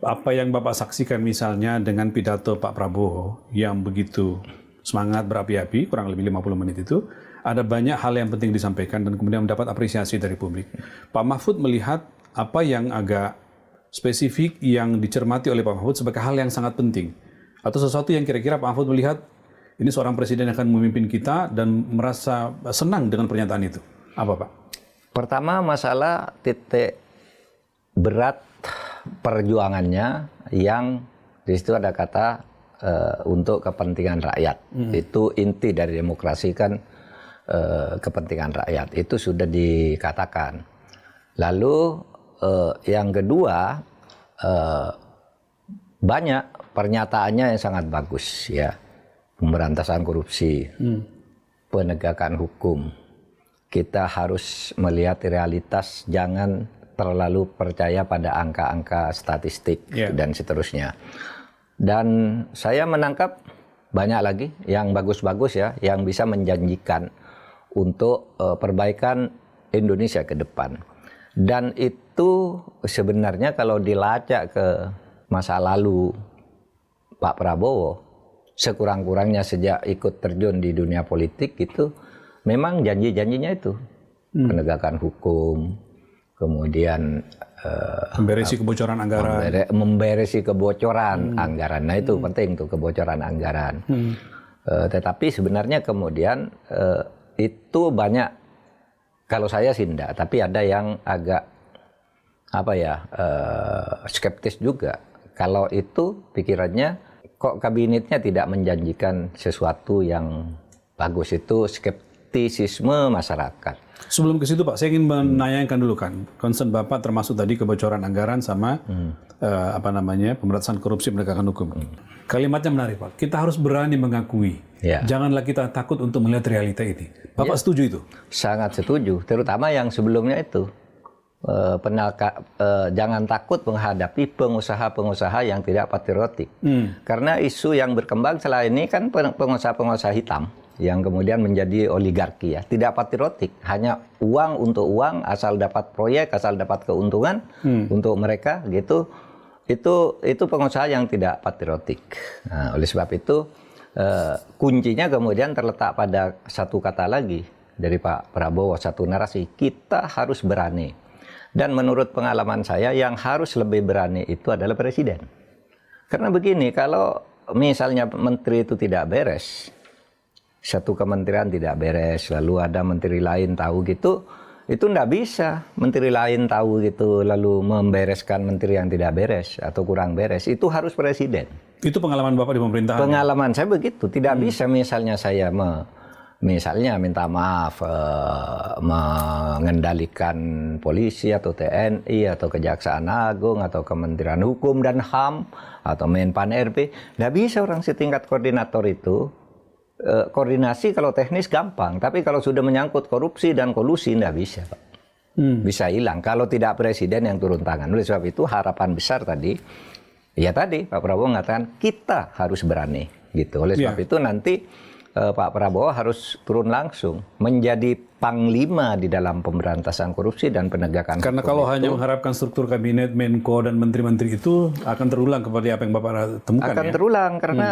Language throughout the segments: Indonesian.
Apa yang Bapak saksikan misalnya dengan pidato Pak Prabowo yang begitu semangat berapi-api, kurang lebih 50 menit itu, ada banyak hal yang penting disampaikan dan kemudian mendapat apresiasi dari publik. Pak Mahfud melihat apa yang agak spesifik yang dicermati oleh Pak Mahfud sebagai hal yang sangat penting. Atau sesuatu yang kira-kira Pak Mahfud melihat ini seorang presiden yang akan memimpin kita dan merasa senang dengan pernyataan itu. Apa Pak? Pertama, masalah titik berat perjuangannya yang di situ ada kata untuk kepentingan rakyat. Itu inti dari demokrasi kan, kepentingan rakyat. Itu sudah dikatakan. Lalu yang kedua, banyak pernyataannya yang sangat bagus ya. Pemberantasan korupsi, penegakan hukum. Kita harus melihat realitas, jangan terlalu percaya pada angka-angka statistik dan seterusnya. Dan saya menangkap banyak lagi yang bagus-bagus ya, yang bisa menjanjikan untuk perbaikan Indonesia ke depan. Dan itu sebenarnya kalau dilacak ke masa lalu Pak Prabowo, sekurang-kurangnya sejak ikut terjun di dunia politik itu, memang janji-janjinya itu. Penegakan hukum, kemudian memberesi kebocoran anggaran. Memberesi kebocoran anggaran. Nah itu penting tuh, kebocoran anggaran. Tetapi sebenarnya kemudian itu banyak, kalau saya sih enggak, tapi ada yang agak skeptis juga. Kalau itu pikirannya kok kabinetnya tidak menjanjikan sesuatu yang bagus, itu skeptisisme masyarakat. Sebelum ke situ Pak, saya ingin menanyakan dulu kan, concern Bapak termasuk tadi kebocoran anggaran sama pemberantasan korupsi, penegakan hukum. Kalimatnya menarik Pak, kita harus berani mengakui, janganlah kita takut untuk melihat realita ini. Bapak setuju itu? Sangat setuju, terutama yang sebelumnya itu. Jangan takut menghadapi pengusaha-pengusaha yang tidak patriotik. Karena isu yang berkembang setelah ini kan pengusaha-pengusaha hitam yang kemudian menjadi oligarki ya, tidak patriotik, hanya uang untuk uang, asal dapat proyek, asal dapat keuntungan untuk mereka gitu. Itu pengusaha yang tidak patriotik. Nah, oleh sebab itu kuncinya kemudian terletak pada satu kata lagi dari Pak Prabowo, satu narasi, kita harus berani. Dan menurut pengalaman saya yang harus lebih berani itu adalah presiden. Karena begini, kalau misalnya menteri itu tidak beres, satu kementerian tidak beres, lalu ada menteri lain tahu gitu, itu enggak bisa menteri lain tahu gitu, lalu membereskan menteri yang tidak beres atau kurang beres. Itu harus presiden. Itu pengalaman Bapak di pemerintahan? Pengalaman saya begitu. Tidak bisa misalnya saya misalnya minta maaf mengendalikan polisi atau TNI atau Kejaksaan Agung atau Kementerian Hukum dan HAM atau Menpan RB. Nggak bisa orang setingkat koordinator itu. Koordinasi kalau teknis gampang, tapi kalau sudah menyangkut korupsi dan kolusi nggak bisa Pak. Bisa hilang kalau tidak presiden yang turun tangan. Oleh sebab itu harapan besar tadi, ya tadi Pak Prabowo mengatakan kita harus berani gitu. Oleh sebab itu nanti Pak Prabowo harus turun langsung menjadi panglima di dalam pemberantasan korupsi dan penegakan hukum. Karena kalau hanya mengharapkan struktur kabinet, Menko dan menteri-menteri itu akan terulang seperti apa yang Bapak temukan. Akan terulang karena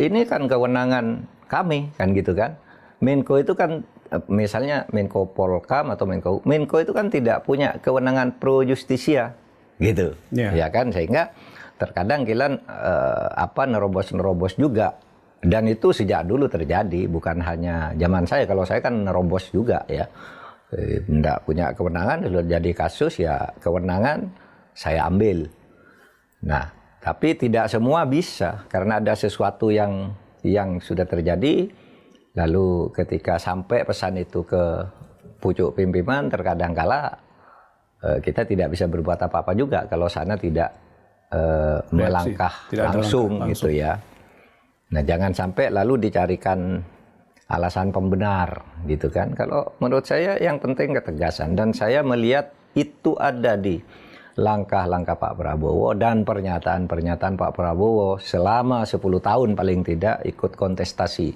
ini kan kewenangan kami kan gitu kan. Menko itu kan misalnya Menko Polkam atau Menko itu kan tidak punya kewenangan pro justisia gitu. Ya kan, sehingga terkadang kita nerobos-nerobos juga. Dan itu sejak dulu terjadi, bukan hanya zaman saya. Kalau saya kan nerobos juga ya. Tidak punya kewenangan, sudah jadi kasus ya kewenangan saya ambil. Nah, tapi tidak semua bisa. Karena ada sesuatu yang sudah terjadi. Lalu ketika sampai pesan itu ke pucuk pimpinan, terkadang kala kita tidak bisa berbuat apa-apa juga. Kalau sana tidak melangkah langsung gitu ya. Nah, jangan sampai lalu dicarikan alasan pembenar gitu kan. Kalau menurut saya yang penting ketegasan, dan saya melihat itu ada di langkah-langkah Pak Prabowo dan pernyataan-pernyataan Pak Prabowo selama 10 tahun paling tidak ikut kontestasi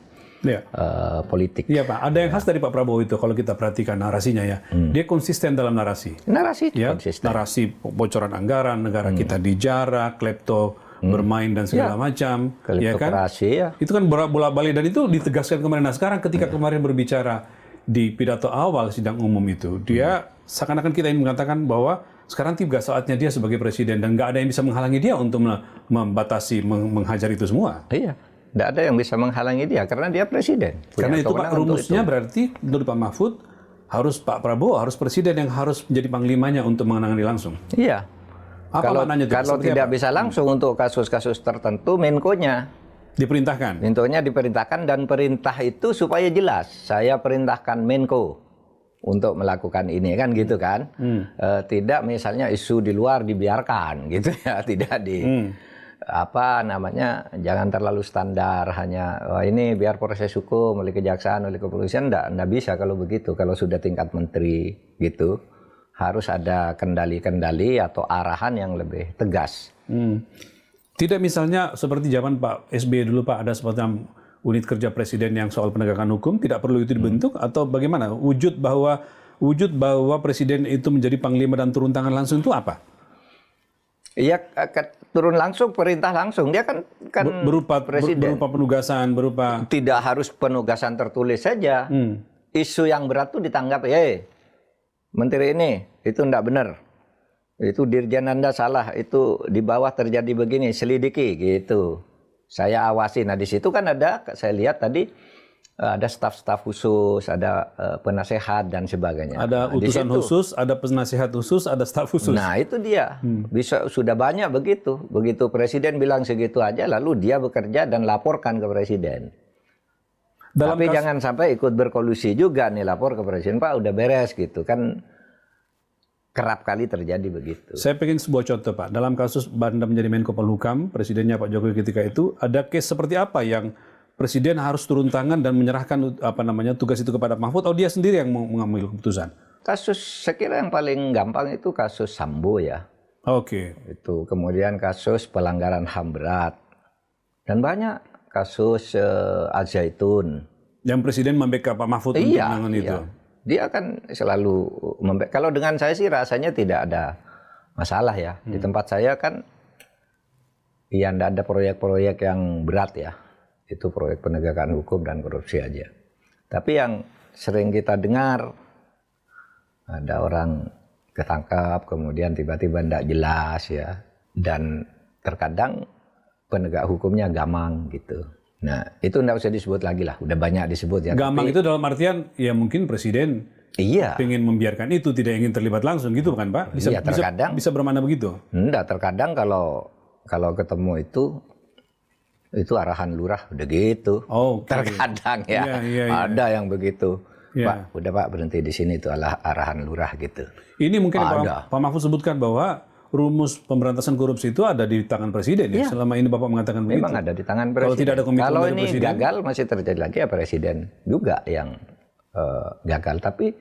politik. Iya Pak, ada yang khas dari Pak Prabowo itu kalau kita perhatikan narasinya ya. Dia konsisten dalam narasi. Narasi Ya, konsisten. narasi bocoran anggaran, negara kita dijara, klepto bermain dan segala macam. Ya kan? Ya. Itu kan bolak-balik dan itu ditegaskan kemarin. Nah sekarang ketika kemarin berbicara di pidato awal sidang umum itu, dia seakan-akan kita ingin mengatakan bahwa sekarang tiba saatnya dia sebagai presiden dan nggak ada yang bisa menghalangi dia untuk membatasi, menghajar itu semua. Iya. Tidak ada yang bisa menghalangi dia karena dia presiden. Karena itu Pak, rumusnya berarti menurut Pak Mahfud harus Pak Prabowo harus presiden yang harus menjadi panglimanya untuk menangani langsung. Iya. Apa maknanya itu? Kalau tidak bisa langsung untuk kasus-kasus tertentu, Menko-nya diperintahkan. Menko-nya diperintahkan dan perintah itu supaya jelas. Saya perintahkan Menko untuk melakukan ini kan gitu kan. Tidak misalnya isu di luar dibiarkan gitu ya, tidak jangan terlalu standar hanya ini biar proses hukum oleh kejaksaan oleh kepolisian enggak bisa kalau begitu. Kalau sudah tingkat menteri gitu harus ada kendali-kendali atau arahan yang lebih tegas. Tidak misalnya seperti zaman Pak SBY dulu Pak, ada semacam unit kerja presiden yang soal penegakan hukum, tidak perlu itu dibentuk atau bagaimana? Wujud bahwa presiden itu menjadi panglima dan turun tangan langsung itu apa? Iya, turun langsung, perintah langsung. Dia kan berupa presiden. Berupa penugasan, berupa... Tidak harus penugasan tertulis saja. Isu yang berat itu ditanggap, menteri ini, itu enggak benar. Itu dirjen Anda salah, itu di bawah terjadi begini, selidiki, gitu. Saya awasi. Nah, di situ kan ada, saya lihat tadi, ada staf-staf khusus, ada penasehat dan sebagainya. Ada utusan khusus, ada penasehat khusus, ada staf khusus. Nah itu dia, sudah banyak begitu. Begitu presiden bilang segitu aja, lalu dia bekerja dan laporkan ke presiden. Tapi jangan sampai ikut berkolusi juga nih, lapor ke presiden, Pak udah beres gitu kan. Kerap kali terjadi begitu. Saya pengen sebuah contoh Pak, dalam kasus Anda menjadi Menko Polhukam, presidennya Pak Jokowi ketika itu, ada case seperti apa yang presiden harus turun tangan dan menyerahkan tugas itu kepada Mahfud, atau dia sendiri yang mengambil keputusan? Kasus saya kira yang paling gampang itu kasus Sambo ya. Oke. Itu kemudian kasus pelanggaran HAM berat dan banyak kasus Al-Zaitun. Yang presiden membackup Pak Mahfud untuk menangani itu. Dia kan selalu kalau dengan saya sih rasanya tidak ada masalah ya. Di tempat saya kan tidak ada proyek-proyek yang berat ya. Itu proyek penegakan hukum dan korupsi aja. Tapi yang sering kita dengar, ada orang ketangkap, kemudian tiba-tiba tidak jelas ya. Dan terkadang penegak hukumnya gamang gitu. Nah, itu tidak usah disebut lagi lah, udah banyak disebut ya. Gamang itu dalam artian, ya mungkin presiden ingin membiarkan itu, tidak ingin terlibat langsung gitu kan Pak? Bisa bermana begitu? Enggak, terkadang kalau ketemu itu arahan lurah udah gitu. Terkadang ya, ada yang begitu. Pak, udah Pak berhenti di sini, itu adalah arahan lurah gitu. Ini mungkin Pak Mahfud sebutkan bahwa rumus pemberantasan korupsi itu ada di tangan presiden ya. Selama ini Bapak mengatakan begitu. Memang ada di tangan presiden. Kalau tidak ada komitmen dari presiden. Kalau ini gagal masih terjadi lagi ya presiden juga yang gagal. Tapi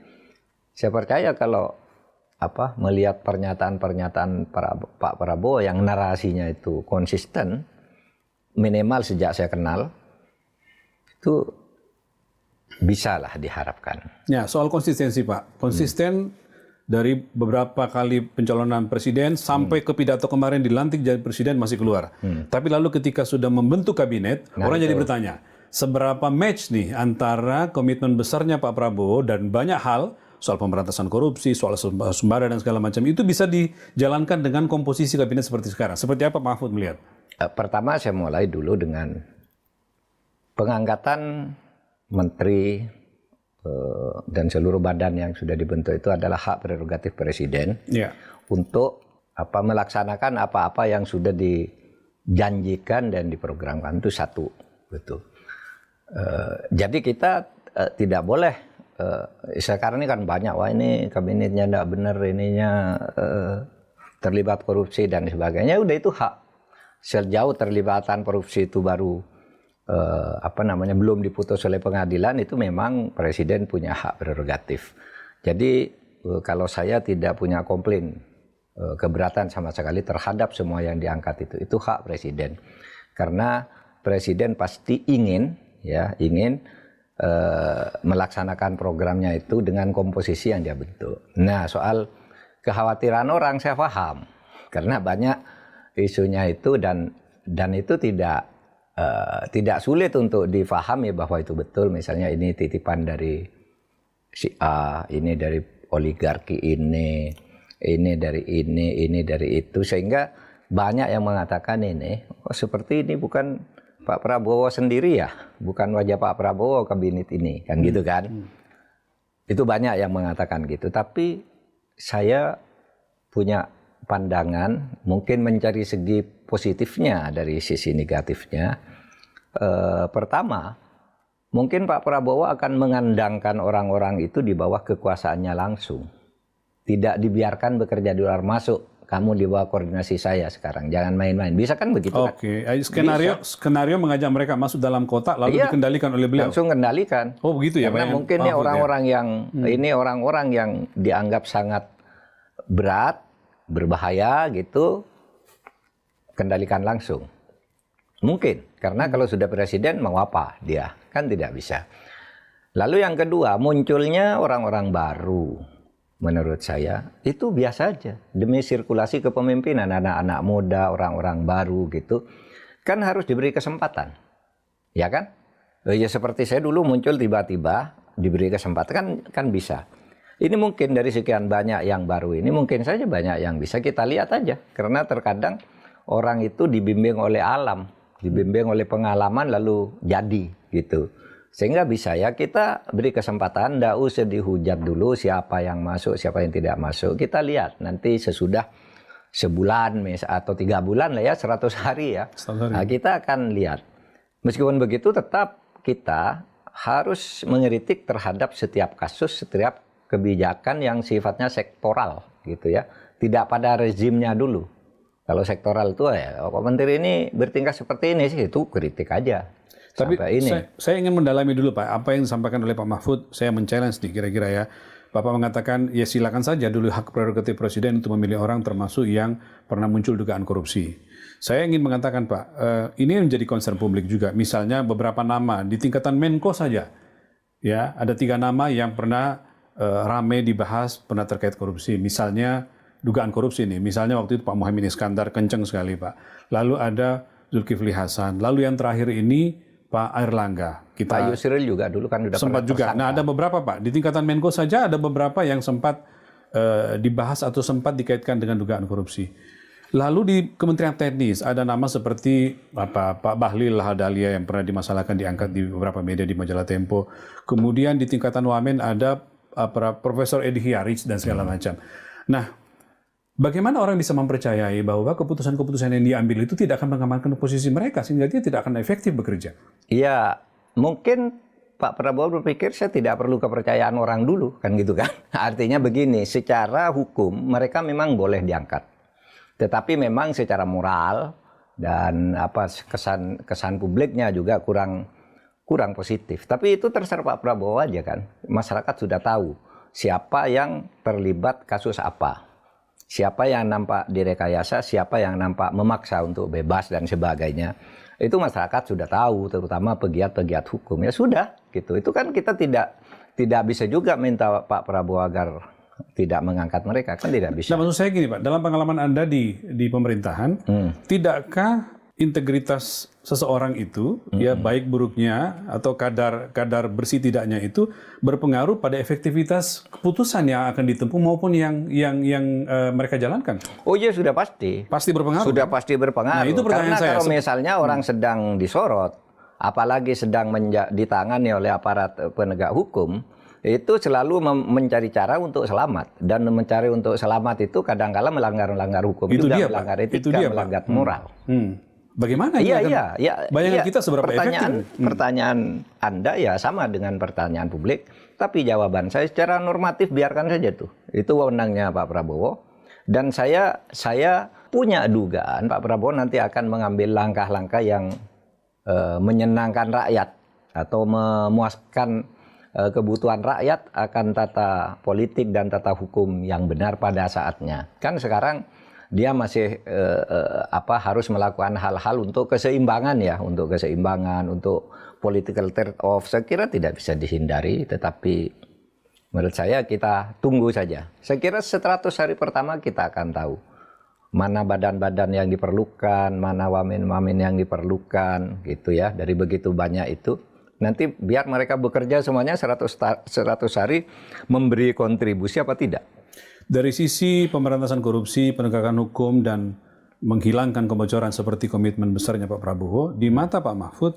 saya percaya kalau melihat pernyataan Pak Prabowo yang narasinya itu konsisten, minimal sejak saya kenal, itu bisa lah diharapkan. Ya, soal konsistensi Pak. Konsisten dari beberapa kali pencalonan presiden sampai ke pidato kemarin dilantik jadi presiden masih keluar. Tapi lalu ketika sudah membentuk kabinet, orang jadi bertanya, seberapa match nih antara komitmen besarnya Pak Prabowo dan banyak hal, soal pemberantasan korupsi, soal sembara dan segala macam, itu bisa dijalankan dengan komposisi kabinet seperti sekarang. Seperti apa Pak Mahfud melihat? Pertama saya mulai dulu dengan pengangkatan menteri dan seluruh badan yang sudah dibentuk itu adalah hak prerogatif presiden untuk melaksanakan apa-apa yang sudah dijanjikan dan diprogramkan. Itu satu, betul. Jadi kita tidak boleh sekarang ini kan banyak, wah ini kabinetnya tidak benar, ininya terlibat korupsi dan sebagainya. Udah itu hak. Sejauh terlibatan korupsi itu baru belum diputus oleh pengadilan, itu memang presiden punya hak prerogatif. Jadi kalau saya tidak punya komplain keberatan sama sekali terhadap semua yang diangkat itu hak presiden. Karena presiden pasti ingin ya, ingin melaksanakan programnya itu dengan komposisi yang dia bentuk. Nah, soal kekhawatiran orang saya paham karena banyak isunya itu dan itu tidak sulit untuk difahami bahwa itu betul. Misalnya ini titipan dari si A, ini dari oligarki ini dari itu, sehingga banyak yang mengatakan ini seperti ini bukan Pak Prabowo sendiri ya, bukan wajah Pak Prabowo kabinet ini, kan gitu kan. Itu banyak yang mengatakan gitu, tapi saya punya pandangan mungkin mencari segi positifnya dari sisi negatifnya. Pertama, mungkin Pak Prabowo akan mengandangkan orang-orang itu di bawah kekuasaannya langsung. Tidak dibiarkan bekerja di luar masuk. Kamu di bawah koordinasi saya sekarang, jangan main-main. Bisa kan begitu? Oke, skenario mengajak mereka masuk dalam kotak lalu dikendalikan oleh beliau. Langsung kendalikan. Oh begitu ya? Karena mungkin ini orang-orang yang dianggap sangat berat, berbahaya gitu, kendalikan langsung. Mungkin, karena kalau sudah presiden mau apa dia? Kan tidak bisa. Lalu yang kedua, munculnya orang-orang baru. Menurut saya itu biasa aja, demi sirkulasi kepemimpinan anak-anak muda, orang-orang baru gitu, kan harus diberi kesempatan, ya kan? Ya seperti saya dulu muncul tiba-tiba diberi kesempatan kan bisa. Ini mungkin dari sekian banyak yang baru ini mungkin saja banyak yang bisa kita lihat aja, karena terkadang orang itu dibimbing oleh alam, dibimbing oleh pengalaman lalu jadi gitu. Sehingga bisa ya kita beri kesempatan, tidak usah dihujat dulu siapa yang masuk, siapa yang tidak masuk. Kita lihat nanti sesudah sebulan atau 3 bulan lah ya, 100 hari ya. Nah, kita akan lihat. Meskipun begitu tetap kita harus mengkritik terhadap setiap kasus, setiap kebijakan yang sifatnya sektoral gitu ya. Tidak pada rezimnya dulu. Kalau sektoral itu ya, Pak Menteri ini bertingkah seperti ini sih, itu kritik aja. Tapi saya ingin mendalami dulu Pak, apa yang disampaikan oleh Pak Mahfud, saya men-challenge nih kira-kira ya. Bapak mengatakan, ya silakan saja dulu hak prerogatif presiden untuk memilih orang termasuk yang pernah muncul dugaan korupsi. Saya ingin mengatakan Pak, ini menjadi concern publik juga. Misalnya beberapa nama di tingkatan Menko saja, ya ada 3 nama yang pernah rame dibahas, pernah terkait korupsi. Misalnya dugaan korupsi nih, misalnya waktu itu Pak Muhaimin Iskandar kenceng sekali Pak. Lalu ada Zulkifli Hasan, lalu yang terakhir ini Pak Airlangga. Pak Yusril juga dulu kan sudah sempat juga. Nah ada beberapa Pak, di tingkatan Menko saja ada beberapa yang sempat dibahas atau sempat dikaitkan dengan dugaan korupsi. Lalu di Kementerian Teknis ada nama seperti Pak Bahlil Lahadalia yang pernah dimasalahkan, diangkat di beberapa media di majalah Tempo. Kemudian di tingkatan Wamen ada Profesor Edi Hiarij dan segala macam. Nah, bagaimana orang bisa mempercayai bahwa keputusan-keputusan yang diambil itu tidak akan mengamankan posisi mereka sehingga dia tidak akan efektif bekerja? Iya, mungkin Pak Prabowo berpikir saya tidak perlu kepercayaan orang dulu, kan gitu kan? Artinya begini, secara hukum mereka memang boleh diangkat, tetapi memang secara moral dan kesan publiknya juga kurang positif. Tapi itu terserah Pak Prabowo aja kan. Masyarakat sudah tahu siapa yang terlibat kasus apa. Siapa yang nampak direkayasa, siapa yang nampak memaksa untuk bebas dan sebagainya. Itu masyarakat sudah tahu, terutama pegiat-pegiat hukum. Ya sudah, gitu. Itu kan kita tidak bisa juga minta Pak Prabowo agar tidak mengangkat mereka, kan tidak bisa. Nah, maksud saya gini Pak, dalam pengalaman Anda di pemerintahan, tidakkah integritas seseorang itu, ya baik buruknya atau kadar bersih tidaknya itu berpengaruh pada efektivitas keputusan yang akan ditempuh maupun yang mereka jalankan? Oh iya, sudah pasti. Pasti berpengaruh. Sudah pasti berpengaruh. Nah, itu pertanyaan karena saya. Kalau misalnya orang sedang disorot, apalagi sedang ditangani oleh aparat penegak hukum, itu selalu mencari cara untuk selamat, dan mencari untuk selamat itu kadang-kala melanggar hukum itu juga, dia, melanggar Pak. etika, melanggar moral. Bagaimana? Iya. Bayangan kita seberapa efektif? Pertanyaan Anda ya sama dengan pertanyaan publik, tapi jawaban saya secara normatif biarkan saja tuh. Itu wewenangnya Pak Prabowo. Dan saya punya dugaan Pak Prabowo nanti akan mengambil langkah-langkah yang menyenangkan rakyat atau memuaskan kebutuhan rakyat akan tata politik dan tata hukum yang benar pada saatnya. Kan sekarang dia masih harus melakukan hal-hal untuk keseimbangan ya, untuk political trade-off saya kira tidak bisa dihindari, tetapi menurut saya kita tunggu saja. Saya kira 100 hari pertama kita akan tahu mana badan-badan yang diperlukan, mana wamen-wamen yang diperlukan, gitu ya. Dari begitu banyak itu, nanti biar mereka bekerja semuanya 100 hari memberi kontribusi apa tidak. Dari sisi pemberantasan korupsi, penegakan hukum, dan menghilangkan kebocoran seperti komitmen besarnya Pak Prabowo, di mata Pak Mahfud,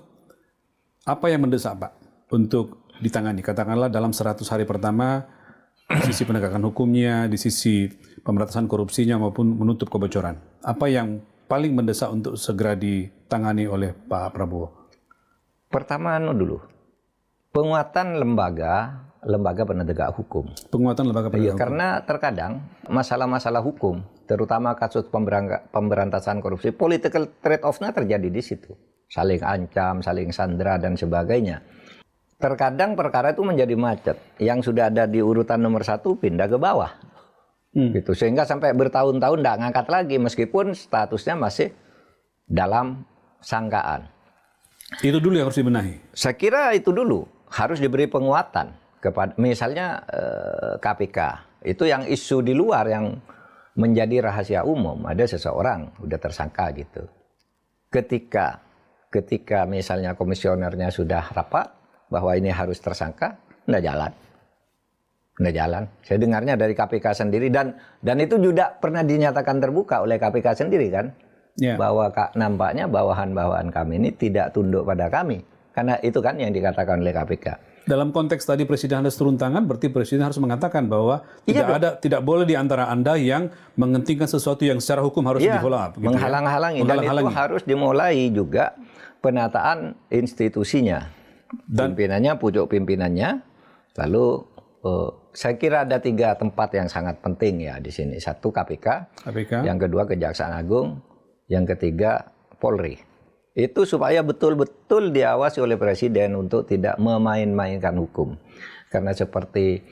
apa yang mendesak Pak untuk ditangani? Katakanlah dalam 100 hari pertama, di sisi penegakan hukumnya, di sisi pemberantasan korupsinya maupun menutup kebocoran. Apa yang paling mendesak untuk segera ditangani oleh Pak Prabowo? Pertama dulu, penguatan lembaga penegak hukum. Penguatan lembaga penegak hukum. Karena terkadang masalah-masalah hukum, terutama kasus pemberantasan korupsi, political trade-off-nya terjadi di situ. Saling ancam, saling sandera, dan sebagainya. Terkadang perkara itu menjadi macet. Yang sudah ada di urutan nomor 1 pindah ke bawah. Gitu. Sehingga sampai bertahun-tahun tidak ngangkat lagi, meskipun statusnya masih dalam sangkaan. Itu dulu yang harus dibenahi? Saya kira itu dulu. Harus diberi penguatan. Kepada, misalnya KPK. Itu yang isu di luar yang menjadi rahasia umum. Ada seseorang udah tersangka gitu. Ketika misalnya komisionernya sudah rapat bahwa ini harus tersangka, nggak jalan. Saya dengarnya dari KPK sendiri, dan itu juga pernah dinyatakan terbuka oleh KPK sendiri kan, bahwa nampaknya bawahan-bawahan kami ini tidak tunduk pada kami, karena itu kan yang dikatakan oleh KPK. Dalam konteks tadi Presiden harus turun tangan, berarti Presiden harus mengatakan bahwa tidak boleh di antara Anda yang menghentikan sesuatu yang secara hukum harus di-follow up. Gitu menghalang-halangi. Dan itu harus dimulai juga penataan institusinya. Dan pimpinannya, pucuk pimpinannya. Lalu saya kira ada 3 tempat yang sangat penting ya di sini. 1 KPK, yang kedua Kejaksaan Agung, yang ketiga Polri. Itu supaya betul-betul diawasi oleh Presiden untuk tidak memain-mainkan hukum. Karena seperti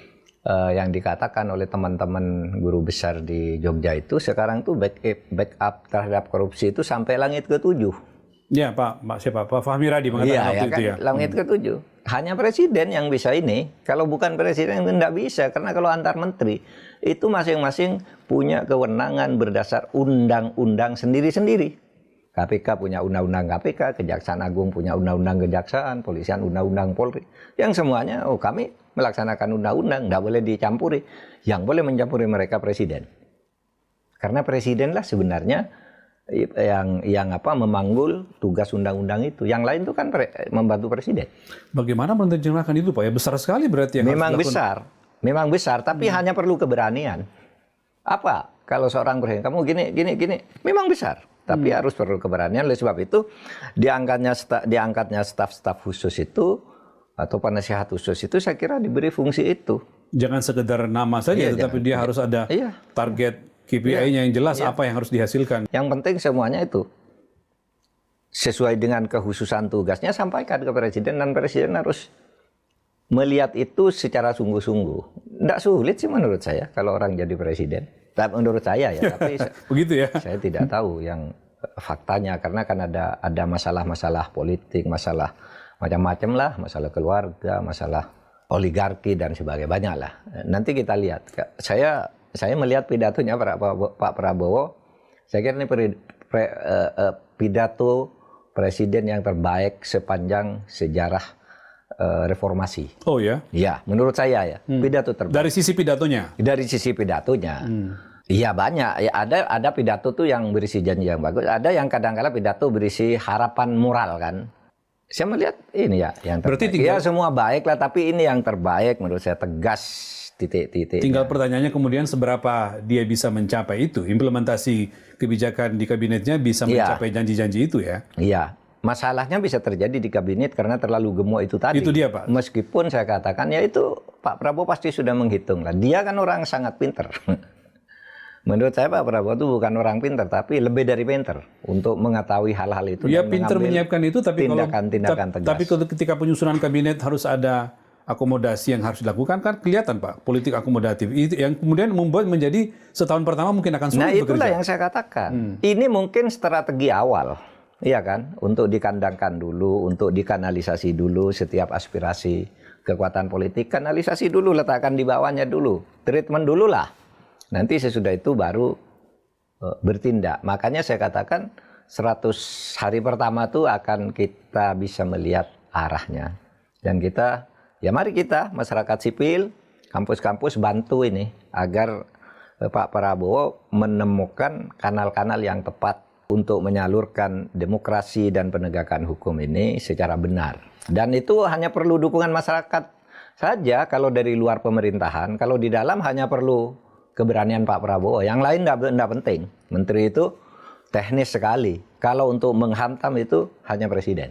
yang dikatakan oleh teman-teman guru besar di Jogja itu, sekarang tuh backup terhadap korupsi itu sampai langit ke-7. Ya Pak Fahmi Radi mengatakan waktu itu ya. Langit ke-7. Hanya Presiden yang bisa ini. Kalau bukan Presiden tidak bisa. Karena kalau antar menteri itu masing-masing punya kewenangan berdasar undang-undang sendiri-sendiri. KPK punya undang-undang KPK, Kejaksaan Agung punya undang-undang Kejaksaan, Polisian undang-undang Polri. Yang semuanya, kami melaksanakan undang-undang, tidak boleh dicampuri. Yang boleh mencampuri mereka Presiden. Karena Presidenlah sebenarnya yang memanggul tugas undang-undang itu. Yang lain itu kan membantu Presiden. Bagaimana menerjemahkan itu Pak? Ya besar sekali berarti yang Memang besar, tapi hanya perlu keberanian. Apa? Kalau seorang presiden, kamu gini, memang besar. Tapi harus perlu keberanian. Oleh sebab itu diangkatnya staf-staf khusus itu atau penasehat khusus itu saya kira diberi fungsi itu. Jangan sekedar nama saja, tetapi dia harus ada target KPI-nya yang jelas apa yang harus dihasilkan. Yang penting semuanya itu sesuai dengan kekhususan tugasnya sampaikan ke Presiden, dan Presiden harus melihat itu secara sungguh-sungguh. Tidak sulit sih menurut saya kalau orang jadi Presiden. Menurut saya ya, tapi begitu ya. Saya tidak tahu yang faktanya, karena kan ada masalah-masalah politik, masalah macam-macam lah, masalah keluarga, masalah oligarki dan sebagainya, banyak lah. Nanti kita lihat. Saya melihat pidatonya Pak Prabowo. Saya kira ini pidato presiden yang terbaik sepanjang sejarah reformasi. Oh ya? Ya, menurut saya ya, pidato terbaik. Dari sisi pidatonya? Dari sisi pidatonya. Iya banyak. Ya, ada pidato tuh yang berisi janji yang bagus. Ada yang kadang-kala pidato berisi harapan moral kan. Saya melihat ini ya yang terbaik. Berarti ya semua baik lah, tapi ini yang terbaik menurut saya, tegas titik-titik. Tinggal pertanyaannya kemudian seberapa dia bisa mencapai itu. Implementasi kebijakan di kabinetnya bisa mencapai janji-janji itu ya? Iya. Masalahnya bisa terjadi di kabinet karena terlalu gemuk itu tadi. Itu dia Pak. Meskipun saya katakan ya itu Pak Prabowo pasti sudah menghitung lah. Dia kan orang sangat pinter. Menurut saya Pak Prabowo itu bukan orang pinter, tapi lebih dari pinter untuk mengetahui hal-hal itu. Dia pinter menyiapkan itu, tapi tindakan tegas. Tapi ketika penyusunan kabinet harus ada akomodasi yang harus dilakukan, kan kelihatan Pak, politik akomodatif itu yang kemudian membuat menjadi setahun pertama mungkin akan sulit bekerja. Nah itulah yang saya katakan. Ini mungkin strategi awal. Iya kan? Untuk dikandangkan dulu, untuk dikanalisasi dulu setiap aspirasi kekuatan politik, kanalisasi dulu, letakkan di bawahnya dulu, treatment dulu lah. Nanti sesudah itu baru bertindak. Makanya saya katakan 100 hari pertama itu akan kita bisa melihat arahnya. Dan kita, ya mari kita, masyarakat sipil, kampus-kampus bantu ini agar Pak Prabowo menemukan kanal-kanal yang tepat untuk menyalurkan demokrasi dan penegakan hukum ini secara benar. Dan itu hanya perlu dukungan masyarakat saja kalau dari luar pemerintahan. Kalau di dalam hanya perlu keberanian Pak Prabowo. Yang lain tidak penting. Menteri itu teknis sekali. Kalau untuk menghantam itu hanya presiden.